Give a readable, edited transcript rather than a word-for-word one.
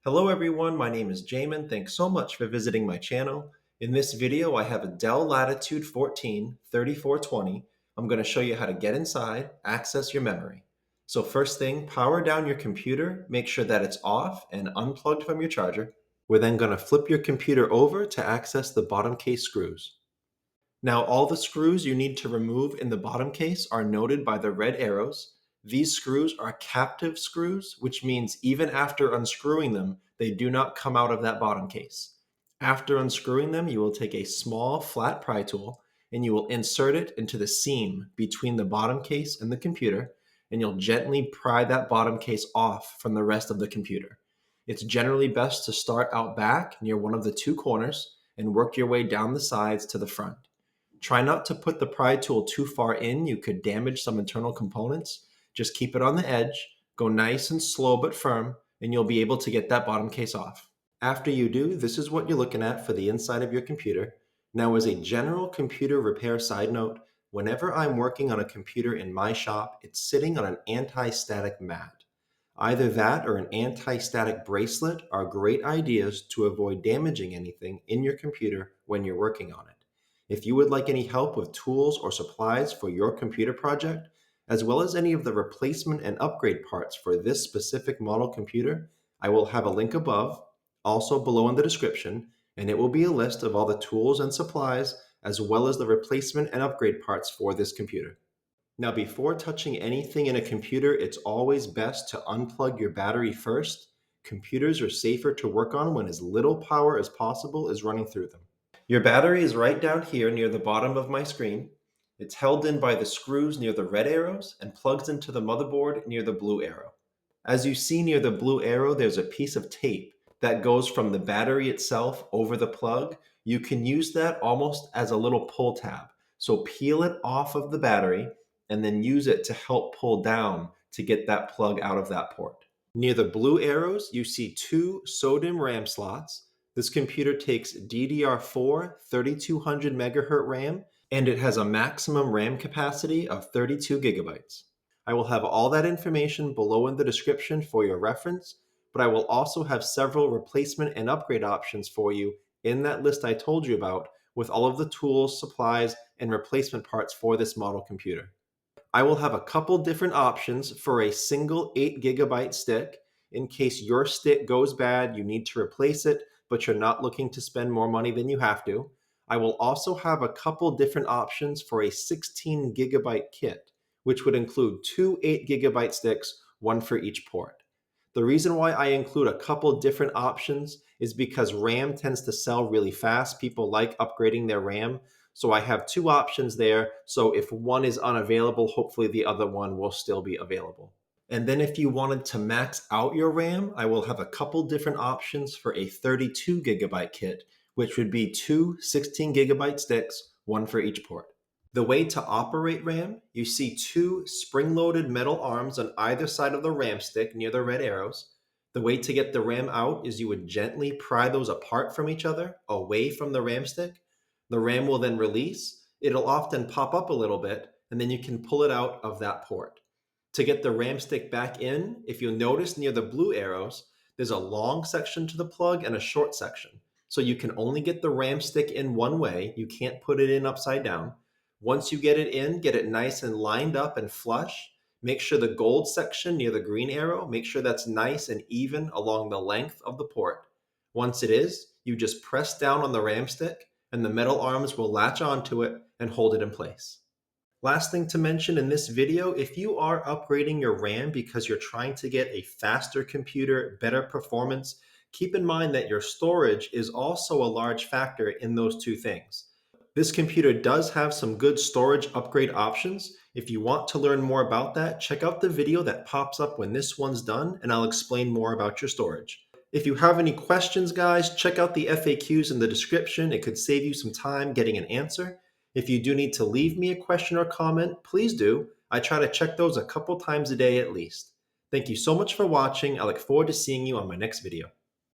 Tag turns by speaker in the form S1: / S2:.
S1: Hello everyone, my name is Jamin. Thanks so much for visiting my channel. In this video, I have a Dell Latitude 14 3420. I'm going to show you how to get inside, access your memory. So first thing, power down your computer, make sure that it's off and unplugged from your charger. We're then going to flip your computer over to access the bottom case screws. Now, all the screws you need to remove in the bottom case are noted by the red arrows. These screws are captive screws, which means even after unscrewing them, they do not come out of that bottom case. After unscrewing them, you will take a small flat pry tool and you will insert it into the seam between the bottom case and the computer, and you'll gently pry that bottom case off from the rest of the computer. It's generally best to start out back near one of the two corners and work your way down the sides to the front. Try not to put the pry tool too far in. You could damage some internal components. Just keep it on the edge, go nice and slow but firm, and you'll be able to get that bottom case off. After you do, this is what you're looking at for the inside of your computer. Now, as a general computer repair side note, whenever I'm working on a computer in my shop, it's sitting on an anti-static mat. Either that or an anti-static bracelet are great ideas to avoid damaging anything in your computer when you're working on it. If you would like any help with tools or supplies for your computer project, as well as any of the replacement and upgrade parts for this specific model computer, I will have a link above, also below in the description, and it will be a list of all the tools and supplies, as well as the replacement and upgrade parts for this computer. Now, before touching anything in a computer, it's always best to unplug your battery first. Computers are safer to work on when as little power as possible is running through them. Your battery is right down here near the bottom of my screen. It's held in by the screws near the red arrows and plugs into the motherboard near the blue arrow. As you see near the blue arrow, there's a piece of tape that goes from the battery itself over the plug. You can use that almost as a little pull tab. So peel it off of the battery and then use it to help pull down to get that plug out of that port. Near the blue arrows, you see two SODIMM RAM slots. This computer takes DDR4 3200 megahertz RAM, and it has a maximum RAM capacity of 32 gigabytes. I will have all that information below in the description for your reference, but I will also have several replacement and upgrade options for you in that list I told you about, with all of the tools, supplies, and replacement parts for this model computer. I will have a couple different options for a single 8 gigabyte stick. In case your stick goes bad, you need to replace it, but you're not looking to spend more money than you have to. I will also have a couple different options for a 16 gigabyte kit, which would include two 8 gigabyte sticks, one for each port. The reason why I include a couple different options is because RAM tends to sell really fast. People like upgrading their RAM. So I have two options there. So if one is unavailable, hopefully the other one will still be available. And then if you wanted to max out your RAM, I will have a couple different options for a 32 gigabyte kit, which would be two 16 gigabyte sticks, one for each port. The way to operate RAM, you see two spring-loaded metal arms on either side of the RAM stick near the red arrows. The way to get the RAM out is you would gently pry those apart from each other, away from the RAM stick. The RAM will then release. It'll often pop up a little bit, and then you can pull it out of that port. To get the RAM stick back in, if you'll notice near the blue arrows, there's a long section to the plug and a short section. So you can only get the RAM stick in one way. You can't put it in upside down. Once you get it in, get it nice and lined up and flush. Make sure the gold section near the green arrow, make sure that's nice and even along the length of the port. Once it is, you just press down on the RAM stick and the metal arms will latch onto it and hold it in place. Last thing to mention in this video, if you are upgrading your RAM because you're trying to get a faster computer, better performance, keep in mind that your storage is also a large factor in those two things. This computer does have some good storage upgrade options. If you want to learn more about that, check out the video that pops up when this one's done, and I'll explain more about your storage. If you have any questions, guys, check out the FAQs in the description. It could save you some time getting an answer. If you do need to leave me a question or comment, please do. I try to check those a couple times a day at least. Thank you so much for watching. I look forward to seeing you on my next video.